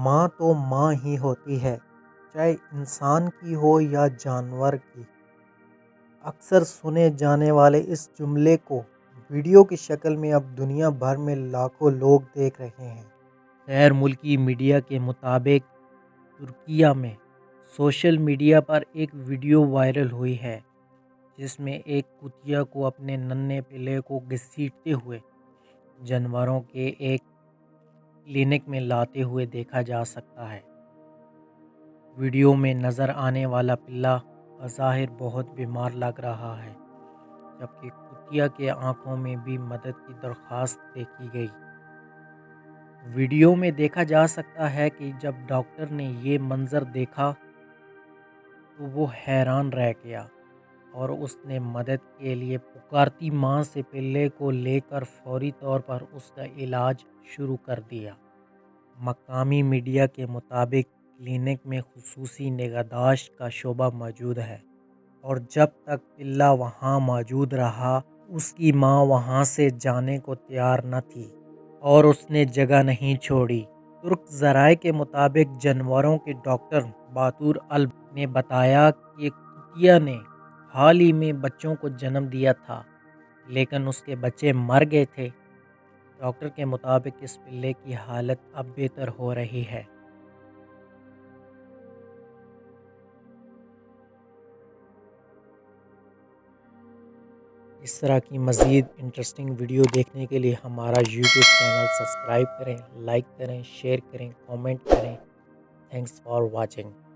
ماں تو ماں ہی ہوتی ہے، چاہے انسان کی ہو یا جانور کی۔ اکثر سنے جانے والے اس جملے کو ویڈیو کی شکل میں اب دنیا بھر میں لاکھوں لوگ دیکھ رہے ہیں۔ غیر ملکی میڈیا کے مطابق ترکیہ میں سوشل میڈیا پر ایک ویڈیو وائرل ہوئی ہے جس میں ایک کتیا کو اپنے ننھے پلے کو گھسیٹتے ہوئے جانوروں کے ایک کلینک میں لاتے ہوئے دیکھا جا سکتا ہے۔ ویڈیو میں نظر آنے والا پلہ بظاہر بہت بیمار لگ رہا ہے، جبکہ کتیا کے آنکھوں میں بھی مدد کی درخواست دیکھی گئی۔ ویڈیو میں دیکھا جا سکتا ہے کہ جب ڈاکٹر نے یہ منظر دیکھا تو وہ حیران رہ گیا اور اس نے مدد کے لیے پکارتی ماں سے پلے کو لے کر فوری طور پر اس کا علاج شروع کر دیا۔ مقامی میڈیا کے مطابق کلینک میں خصوصی نگہداشت کا شعبہ موجود ہے اور جب تک پلہ وہاں موجود رہا اس کی ماں وہاں سے جانے کو تیار نہ تھی اور اس نے جگہ نہیں چھوڑی۔ ترک ذرائع کے مطابق جانوروں کے ڈاکٹر باتور الب نے بتایا کہ کتیا نے حال ہی میں بچوں کو جنم دیا تھا لیکن اس کے بچے مر گئے تھے۔ ڈاکٹر کے مطابق اس پلے کی حالت اب بہتر ہو رہی ہے۔ اس طرح کی مزید انٹرسٹنگ ویڈیو دیکھنے کے لیے ہمارا یوٹیوب چینل سبسکرائب کریں، لائک کریں، شیئر کریں، کامنٹ کریں۔ Thanks for watching.